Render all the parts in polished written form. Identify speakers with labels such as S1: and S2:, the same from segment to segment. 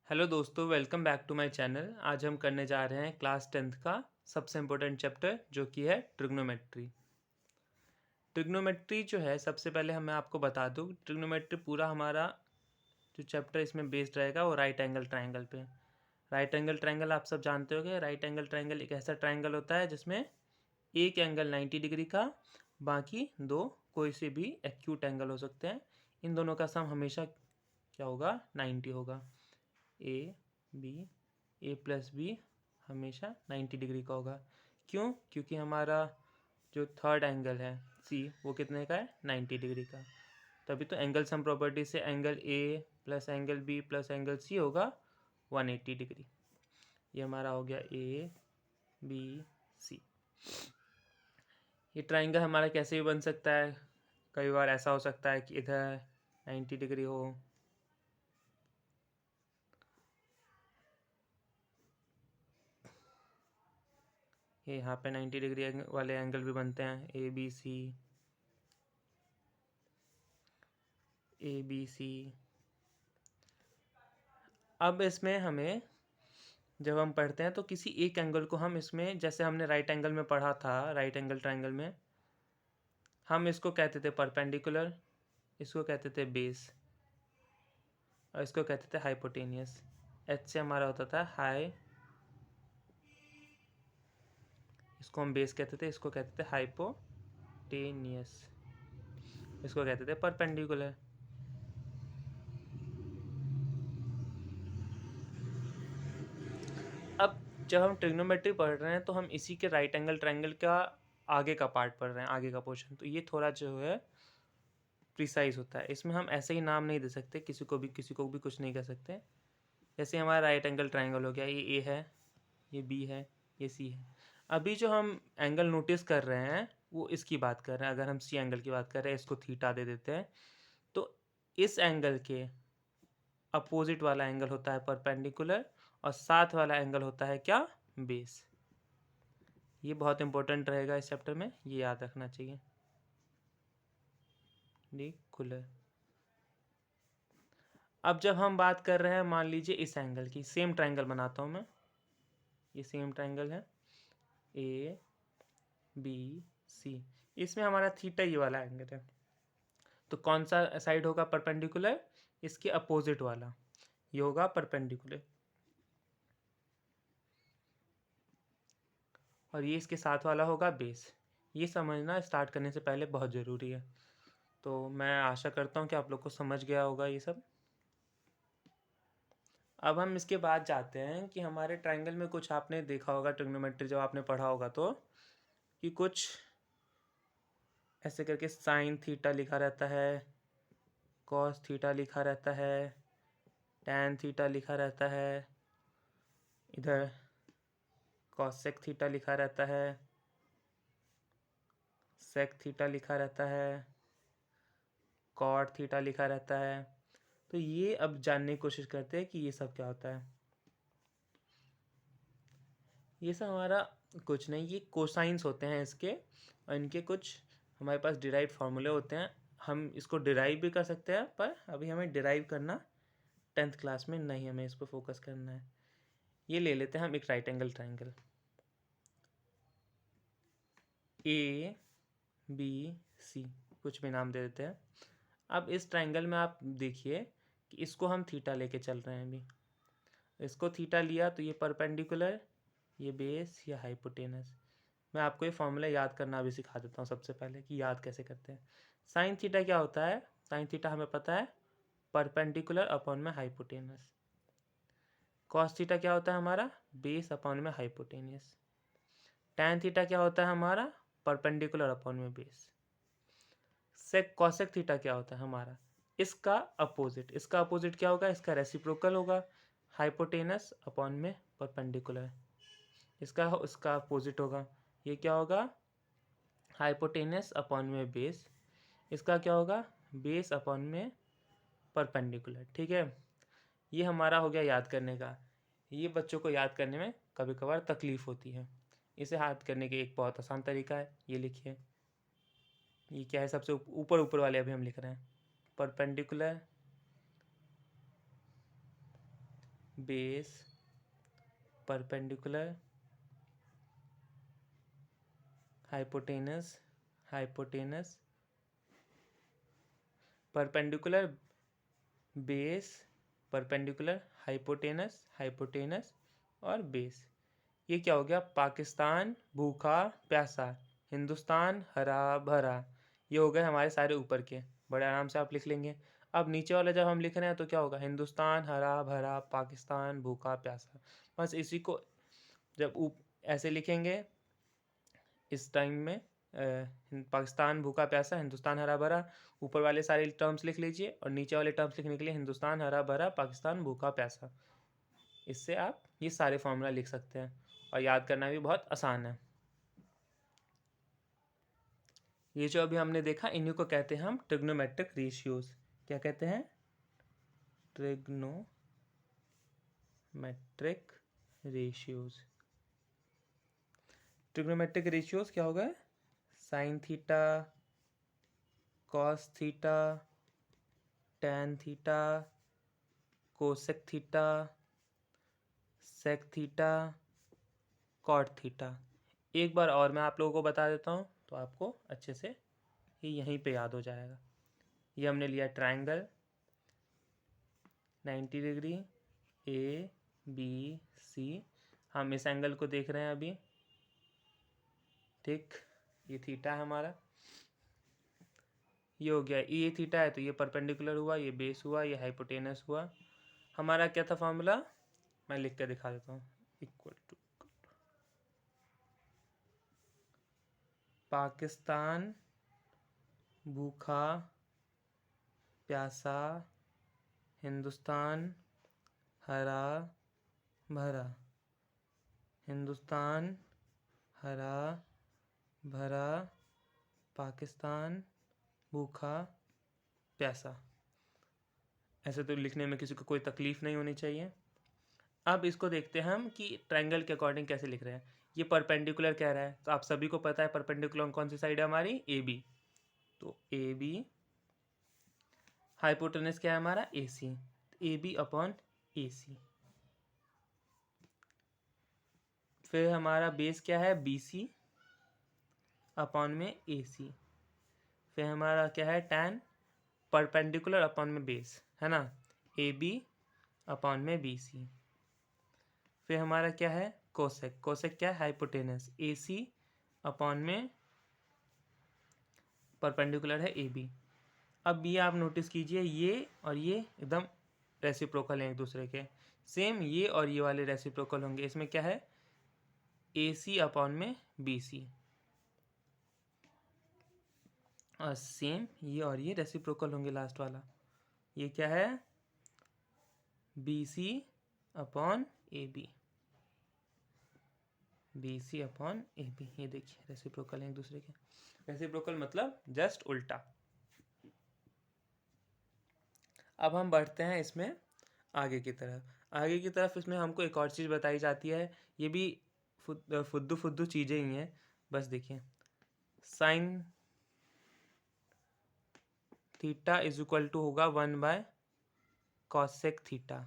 S1: Hello दोस्तों, welcome back to my channel. आज हम करने जा रहे हैं क्लास 10th का सबसे इम्पोर्टेंट चैप्टर जो कि है ट्रिग्नोमेट्री। ट्रिग्नोमेट्री जो है, सबसे पहले मैं आपको बता दूं, ट्रिग्नोमेट्री पूरा हमारा जो चैप्टर इसमें बेस्ड रहेगा वो राइट एंगल ट्राइंगल पे। राइट एंगल ट्राइंगल आप सब जानते होंगे। राइट एंगल ट्राइंगल एक ऐसा ट्राइंगल होता है जिसमें एक एंगल 90 डिग्री का, बाकी दो कोई से भी एक्यूट एंगल हो सकते हैं। इन दोनों का सम हमेशा क्या होगा? 90 होगा। A B, A plus B हमेशा 90 डिग्री का होगा। क्यों? क्योंकि हमारा जो थर्ड एंगल है सी, वो कितने का है? 90 डिग्री का। तभी तो एंगल सम प्रॉपर्टी से angle A plus angle B plus angle C होगा 180 डिग्री। ये हमारा हो गया ए बी सी। ये ट्राइंगल हमारा कैसे भी बन सकता है। कई बार ऐसा हो सकता है कि इधर 90 डिग्री हो, ये यहाँ पे 90 डिग्री वाले एंगल भी बनते हैं, ए बी सी, ए बी सी। अब इसमें हमें जब हम पढ़ते हैं तो किसी एक एंगल को हम इसमें, जैसे हमने राइट एंगल में पढ़ा था, राइट एंगल ट्राइंगल में हम इसको कहते थे परपेंडिकुलर, इसको कहते थे बेस, और इसको कहते थे हाइपोटेनियस। एच से हमारा होता था हाई, इसको हम बेस कहते थे, इसको कहते थे हाइपोटेनियस, इसको कहते थे परपेंडिकुलर। अब जब हम ट्रिग्नोमेट्री पढ़ रहे हैं तो हम इसी के राइट एंगल ट्राइंगल का आगे का पार्ट पढ़ रहे हैं, आगे का पोर्शन। तो ये थोड़ा जो है प्रिसाइज होता है। इसमें हम ऐसे ही नाम नहीं दे सकते, किसी को भी कुछ नहीं कह सकते। जैसे हमारा राइट एंगल ट्राइंगल हो गया, ये ए है, ये बी है, ये सी है। अभी जो हम एंगल नोटिस कर रहे हैं वो इसकी बात कर रहे हैं। अगर हम सी एंगल की बात कर रहे हैं, इसको थीटा दे देते हैं, तो इस एंगल के अपोजिट वाला एंगल होता है परपेंडिकुलर, और साथ वाला एंगल होता है क्या? बेस। ये बहुत इंपॉर्टेंट रहेगा इस चैप्टर में, ये याद रखना चाहिए। परपेंडिकुलर। अब जब हम बात कर रहे हैं, मान लीजिए इस एंगल की, सेम ट्राइंगल बनाता हूँ मैं, ये सेम ट्राइंगल है ए बी सी, इसमें हमारा थीटा ये वाला एंगल है। तो कौन सा साइड होगा परपेंडिकुलर? इसके अपोजिट वाला, ये होगा परपेंडिकुलर, और ये इसके साथ वाला होगा बेस। ये समझना स्टार्ट करने से पहले बहुत ज़रूरी है। तो मैं आशा करता हूँ कि आप लोग को समझ गया होगा ये सब। अब हम इसके बाद जाते हैं कि हमारे ट्राइंगल में कुछ आपने देखा होगा, ट्रिग्नोमेट्री जब आपने पढ़ा होगा तो, कि कुछ ऐसे करके साइन थीटा लिखा रहता है, कॉस थीटा लिखा रहता है, टैन थीटा लिखा रहता है, इधर कॉसेक थीटा लिखा रहता है, सेक थीटा लिखा रहता है, कॉट थीटा लिखा रहता है। तो ये अब जानने की कोशिश करते हैं कि ये सब क्या होता है। ये सब हमारा कुछ नहीं, ये कोसाइंस होते हैं इसके, और इनके कुछ हमारे पास डिराइव फार्मूले होते हैं। हम इसको डिराइव भी कर सकते हैं, पर अभी हमें डिराइव करना 10th क्लास में नहीं, हमें इस पर फोकस करना है। ये ले लेते हैं हम एक right angle triangle A B C, कुछ भी नाम दे देते हैं। अब इस ट्राइंगल में आप देखिए कि इसको हम थीटा लेके चल रहे हैं। अभी इसको थीटा लिया तो ये परपेंडिकुलर, ये बेस, ये हाइपोटेनस। मैं आपको ये फॉर्मूला याद करना अभी सिखा देता हूँ सबसे पहले, कि याद कैसे करते हैं। साइन थीटा क्या होता है? साइन थीटा हमें पता है, परपेंडिकुलर अपॉन में हाइपोटेनस। कॉस थीटा क्या होता है हमारा? बेस अपॉन में हाइपोटेनियस। टैन थीटा क्या होता है हमारा? परपेंडिकुलर अपॉन में बेस। सेक कॉसेक थीटा क्या होता है हमारा? इसका अपोजिट। इसका अपोजिट क्या होगा? इसका रेसिप्रोकल होगा, हाइपोटेनस अपॉन में परपेंडिकुलर। इसका अपोजिट होगा, ये क्या होगा? हाइपोटेनस अपॉन में बेस। इसका क्या होगा? बेस अपॉन में परपेंडिकुलर। ठीक है, ये हमारा हो गया याद करने का। ये बच्चों को याद करने में कभी कभार तकलीफ होती है। इसे याद करने के एक बहुत आसान तरीका है, ये लिखिए। ये क्या है? सबसे ऊपर ऊपर वाले अभी हम लिख रहे हैं, perpendicular base perpendicular hypotenuse perpendicular base perpendicular hypotenuse और बेस। ये क्या हो गया? पाकिस्तान भूखा प्यासा, हिंदुस्तान हरा भरा। ये हो गए हमारे सारे ऊपर के, बड़े आराम से आप लिख लेंगे। अब नीचे वाला जब हम लिख रहे हैं तो क्या होगा? हिंदुस्तान हरा भरा, पाकिस्तान भूखा प्यासा। बस इसी को जब ऐसे लिखेंगे इस टाइम में, पाकिस्तान भूखा प्यासा, हिंदुस्तान हरा भरा, ऊपर वाले सारे टर्म्स लिख लीजिए और नीचे वाले टर्म्स लिखने के लिए हिंदुस्तान हरा भरा, पाकिस्तान भूखा प्यासा। इससे आप ये सारे फॉर्मूला लिख सकते हैं और याद करना भी बहुत आसान है। ये जो अभी हमने देखा, इन्हीं को कहते हैं हम ट्रिग्नोमेट्रिक रेशियोज। क्या कहते हैं? Trigonometric ratios. ट्रिग्नोमेट्रिक रेशियोज क्या होगा? Sine theta, cos theta, tan theta, cosec theta, sec theta, cot theta. एक बार और मैं आप लोगों को बता देता हूँ तो आपको अच्छे से ये यहीं पे याद हो जाएगा। ये हमने लिया triangle 90 degree A B C. हम इस एंगल को देख रहे हैं अभी, ठीक। ये थीटा है हमारा, ये हो गया। ये थीटा है तो ये परपेंडिकुलर हुआ, ये बेस हुआ, ये हाइपोटेनस हुआ। हमारा क्या था फॉर्मूला? मैं लिख कर दिखा देता हूँ। इक्वल टू पाकिस्तान भूखा प्यासा, हिंदुस्तान हरा भरा, हिंदुस्तान हरा भरा, पाकिस्तान भूखा प्यासा। ऐसे तो लिखने में किसी को कोई तकलीफ नहीं होनी चाहिए। अब इसको देखते हैं हम कि ट्रायंगल के अकॉर्डिंग कैसे लिख रहे हैं। ये परपेंडिकुलर कह रहा है तो आप सभी को पता है परपेंडिकुलर कौन सी साइड है हमारी? A B. तो ए बी, हाइपोटेनस क्या है हमारा? A C. A B upon A C. फिर हमारा बेस क्या है? बी सी अपॉन में ए सी। फिर हमारा क्या है? टैन परपेंडिकुलर अपॉन में बेस, है ना? ए बी अपॉन में बी सी। फिर हमारा क्या है? कोसेक। कोसेक क्या है? हाइपोटेनस। ए सी अपॉन में परपेंडिकुलर है ए बी। अब ये आप नोटिस कीजिए, ये और ये एकदम रेसिप्रोकल हैं एक दूसरे के। सेम ये और ये वाले रेसिप्रोकल होंगे। इसमें क्या है? ए सी अपॉन में बी सी। और सेम ये और ये रेसिप्रोकल होंगे लास्ट वाला। ये क्या है? B C upon A B. B C upon A B. ये देखिए रेसिप्रोकल हैं एक दूसरे के। रेसिप्रोकल मतलब जस्ट उल्टा। अब हम बढ़ते हैं इसमें आगे की तरफ। आगे की तरफ इसमें हमको एक और चीज़ बताई जाती है। ये भी फुद्दू फुद्दू चीज़ें ही हैं। बस देखिए, sine theta is equal to होगा 1 by cosec theta.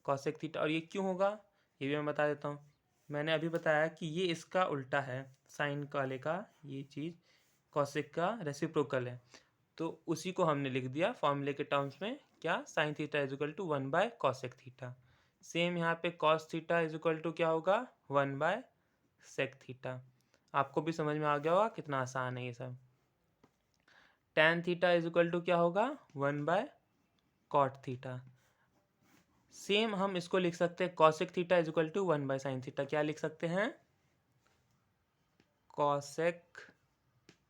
S1: Cosec theta, और ये क्यों होगा ये भी मैं बता देता हूँ। मैंने अभी बताया कि ये इसका उल्टा है, साइन वाले का ये चीज़ कॉसेक का रेसिप्रोकल है। तो उसी को हमने लिख दिया फॉर्मूले के टर्म्स में, क्या? Sine theta is equal to 1 by cosec theta. Same यहाँ पे cos theta is equal to क्या होगा? 1 बाय सेक थीटा। आपको भी समझ में आ गया होगा कितना आसान है ये सब। Tan theta is equal to क्या होगा? 1 बाय कॉट थीटा। सेम हम इसको लिख सकते हैं, cosec theta is equal to 1 by sine theta. क्या लिख सकते हैं? Cosec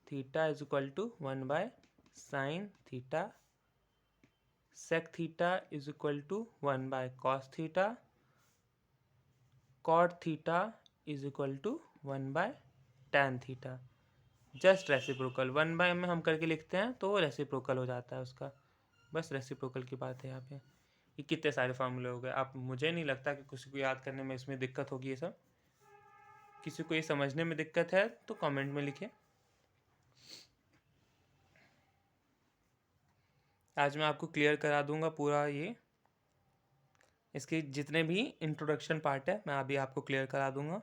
S1: theta is equal to 1 by sine theta. Sec theta is equal to 1 by cos theta. Cot theta is equal to 1 by tan theta. Just reciprocal 1 by में हम करके लिखते हैं तो वो रेसिप्रोकल हो जाता है उसका। बस रेसिप्रोकल की बात है यहाँ पे। ये कितने सारे फार्मूले हो गए। आप, मुझे नहीं लगता कि किसी को याद करने में इसमें दिक्कत होगी। ये सब किसी को ये समझने में दिक्कत है तो कमेंट में लिखें। आज मैं आपको क्लियर करा दूंगा पूरा ये इसके जितने भी इंट्रोडक्शन पार्ट है मैं अभी आपको क्लियर करा दूंगा।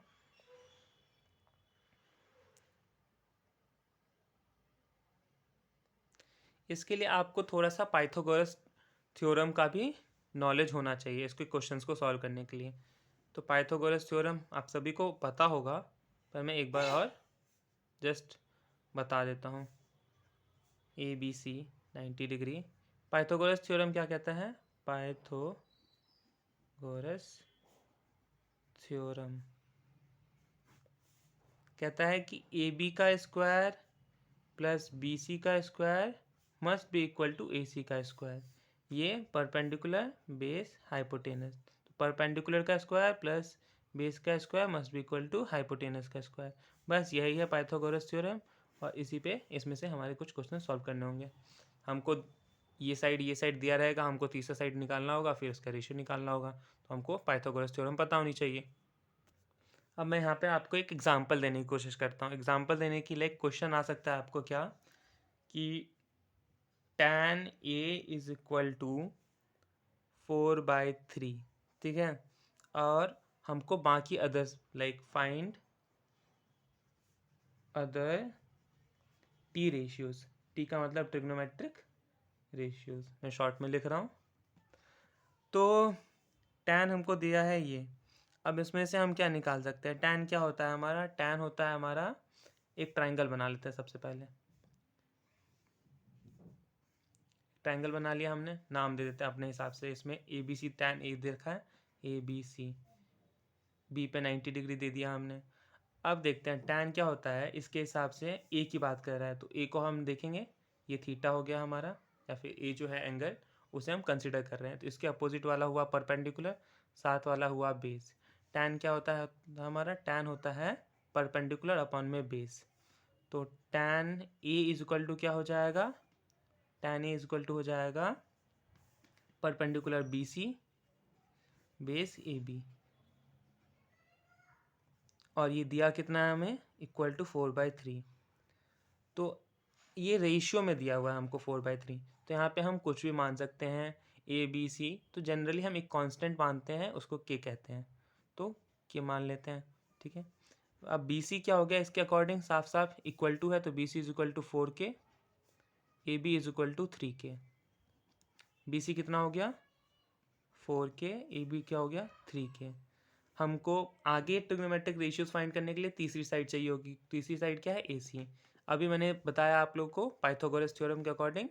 S1: इसके लिए आपको थोड़ा सा पाइथागोरस थ्योरम का भी नॉलेज होना चाहिए इसके क्वेश्चंस को सॉल्व करने के लिए। तो पाइथागोरस थ्योरम आप सभी को पता होगा, पर मैं एक बार और जस्ट बता देता हूँ। A B C 90 degree. Pythagoras theorem क्या कहता है? पाइथागोरस थ्योरम कहता है कि ए बी का स्क्वायर प्लस बी सी का square must be equal to A C का स्क्वायर। ये परपेंडिकुलर बेस हाइपोटेनस, तो परपेंडिकुलर का स्क्वायर प्लस बेस का square must be equal to hypotenuse का स्क्वायर। बस यही है पाइथागोरस थ्योरम, और इसी पे इसमें से हमारे कुछ क्वेश्चन सॉल्व करने होंगे। हमको ये साइड दिया रहेगा, हमको तीसरा साइड निकालना होगा, फिर उसका रेशियो निकालना होगा। तो हमको पाइथागोरस थ्योरम पता होनी चाहिए। अब मैं यहाँ पे आपको एक एग्जांपल देने की कोशिश करता हूँ। एग्जांपल देने के लिए एक क्वेश्चन आ सकता है आपको क्या, कि tan A is equal to 4/3, ठीक है, और हमको बाकी others like find other T ratios. T का मतलब ट्रिग्नोमेट्रिक रेशियोज, मैं शॉर्ट में लिख रहा हूँ। तो tan हमको दिया है ये। अब इसमें से हम क्या निकाल सकते हैं? tan क्या होता है हमारा? tan होता है हमारा, एक ट्राइंगल बना लेते हैं सबसे पहले। ट्राइंगल बना लिया हमने, नाम दे देते हैं अपने हिसाब से। इसमें ए बी सी tan ए दे रखा है, ए बी सी। बी पे 90 डिग्री दे दिया हमने। अब देखते हैं tan क्या होता है। इसके हिसाब से ए की बात कर रहा है, तो ए को हम देखेंगे, ये थीटा हो गया हमारा, या फिर ए जो है एंगल, उसे हम कंसिडर कर रहे हैं। तो इसके अपोजिट वाला हुआ परपेंडिकुलर, साथ वाला हुआ बेस। tan क्या होता है हमारा? tan होता है परपेंडिकुलर अपॉन में बेस। तो tan A is equal to क्या हो जाएगा? tan A is equal to हो जाएगा perpendicular B C base A B. और ये दिया कितना है हमें? Equal to 4/3। तो ये रेशियो में दिया हुआ है हमको 4/3। तो यहाँ पे हम कुछ भी मान सकते हैं, ए बी सी। तो जनरली हम एक कांस्टेंट मानते हैं, उसको के कहते हैं, तो के मान लेते हैं, ठीक है। अब बी सी क्या हो गया इसके अकॉर्डिंग? साफ साफ इक्वल टू है, तो B C is equal to 4K, A B is equal to 3K। B C कितना हो गया? 4K, ए बी क्या हो गया? 3K। हमको आगे ट्रिग्नोमेट्रिक रेशियोज फाइंड करने के लिए तीसरी साइड चाहिए होगी। तीसरी साइड क्या है? ए सी। अभी मैंने बताया आप लोग को पाइथागोरस थ्योरम के अकॉर्डिंग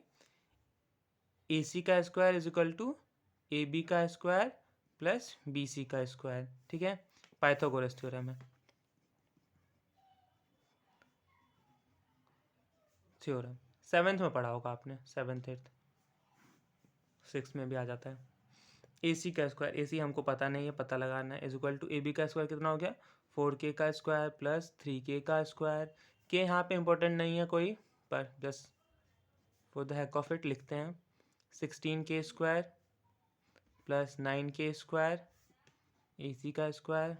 S1: ए सी का square is equal to A B का स्क्वायर प्लस बी सी का स्क्वायर, ठीक है। पाइथागोरस थ्योरम है, थ्योरम 7th में पढ़ा होगा आपने, 7th 8th 6th में भी आ जाता है। ए सी का स्क्वायर, ए सी हमको पता नहीं है, पता लगाना है। Is equal to A B का स्क्वायर कितना हो गया? 4K का स्क्वायर प्लस 3K का स्क्वायर। के यहाँ पे इंपॉर्टेंट नहीं है कोई, पर just for the heck of it लिखते हैं। 16K square plus 9K square, A C का स्क्वायर।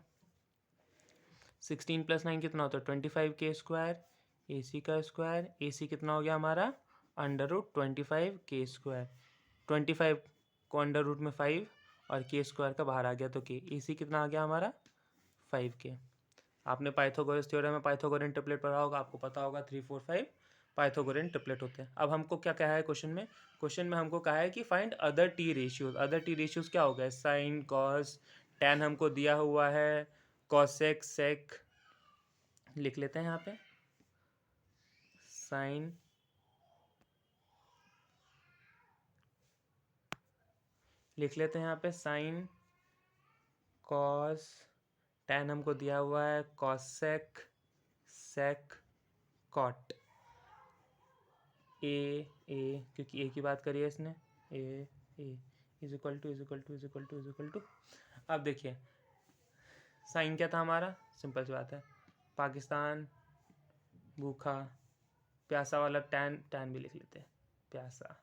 S1: 16 प्लस 9 कितना होता है? 25K स्क्वायर, ए सी का स्क्वायर। ए सी कितना हो गया हमारा? √25K square. 25 को अंडर रूट में 5 और के स्क्वायर का बाहर आ गया, तो के। ए सी कितना आ गया हमारा? 5K। आपने पाइथागोरस थ्योरम में पाइथागोरन ट्रिपलेट पढ़ा होगा, आपको पता होगा 3 4 5 पाइथागोरन ट्रिपलेट होते हैं। अब हमको क्या कहा है क्वेश्चन में? क्वेश्चन में हमको कहा है कि find other T ratios. Other T ratios क्या हो गया? साइन, कॉस, टैन हमको दिया हुआ है, कॉसेक, सेक लिख लेते हैं यहाँ पे। साइन, लिख लेते हैं यहाँ पे साइन, कॉस, टैन हमको दिया हुआ है, कॉसेक, सेक, कॉट। ए क्योंकि ए की बात करी है इसने, A is equal to is equal to is equal to is equal to. अब देखिए साइन क्या था हमारा? सिंपल सी बात है, पाकिस्तान भूखा, प्यासा वाला टैन, टैन भी लिख लेते हैं, प्यासा।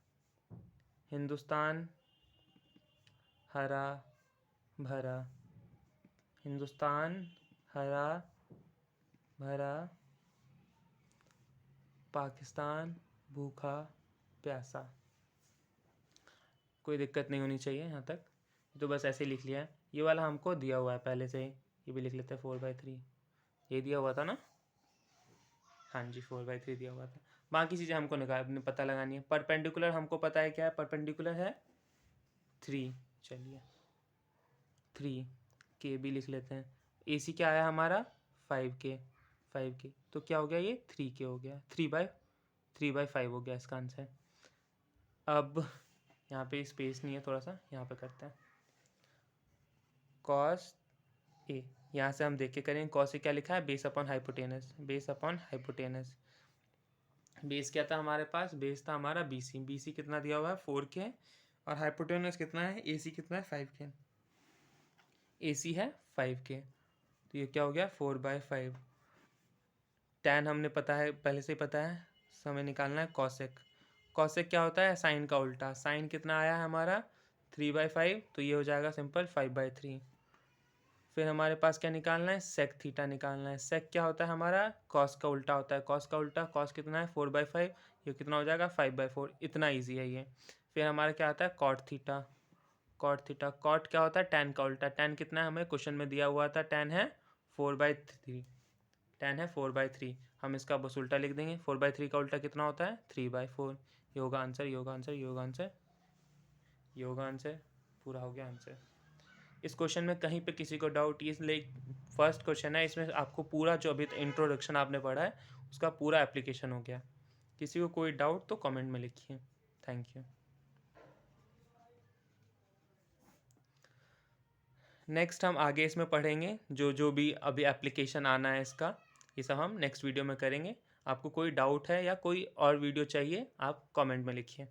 S1: हिंदुस्तान हरा भरा, हिंदुस्तान हरा भरा, पाकिस्तान भूखा प्यासा। कोई दिक्कत नहीं होनी चाहिए यहाँ तक। तो बस ऐसे लिख लिया है। ये वाला हमको दिया हुआ है पहले से ही, ये भी लिख लेते हैं 4/3, ये दिया हुआ था ना, हाँ जी 4/3 दिया हुआ था। बाकी चीज़ें हमको पता लगानी है। परपेंडिकुलर हमको पता है क्या है, परपेंडिकुलर है 3, चलिए 3 के भी लिख लेते हैं। AC क्या आया हमारा 5K, तो क्या हो गया ये 3K हो गया, 3/5 हो गया इसका आंसर। अब यहाँ पे स्पेस नहीं है, थोड़ा सा यहाँ पे करते हैं cos A, यहाँ से हम देख के करेंगे cos A क्या लिखा है, बेस अपॉन हाइपोटेनस, बेस क्या था हमारे पास, बेस था हमारा BC कितना दिया हुआ है 4K, और हाइपोटेनस कितना है AC कितना है 5K, AC है 5K, तो ये क्या हो गया 4/5। tan हमने पता है, पहले से ही पता है, हमें निकालना है कॉसेक क्या होता है, साइन का उल्टा, साइन कितना आया है हमारा 3/5, तो ये हो जाएगा सिंपल 5/3। फिर हमारे पास क्या निकालना है, सेक थीटा निकालना है। सेक क्या होता है हमारा, कॉस का उल्टा होता है, कॉस का उल्टा, कॉस कितना है 4/5, ये कितना हो जाएगा 5/4, इतना ईजी है ये। फिर हमारा क्या आता है कॉट थीटा, कॉट क्या होता है, टैन का उल्टा, टैन कितना है हमें क्वेश्चन में दिया हुआ था, टैन है 4/3, हम इसका बस उल्टा लिख देंगे, 4/3 का उल्टा कितना होता है 3/4। ये होगा आंसर, पूरा हो गया आंसर। इस क्वेश्चन में कहीं पे किसी को डाउट, ये फर्स्ट क्वेश्चन है, इसमें आपको पूरा जो अभी इंट्रोडक्शन आपने पढ़ा है उसका पूरा एप्लीकेशन हो गया। किसी को कोई डाउट तो कमेंट में लिखिए। Thank you. नेक्स्ट हम आगे इसमें पढ़ेंगे जो भी अभी एप्लीकेशन आना है इसका, ये सब हम नेक्स्ट वीडियो में करेंगे। आपको कोई डाउट है या कोई और वीडियो चाहिए आप कमेंट में लिखिए।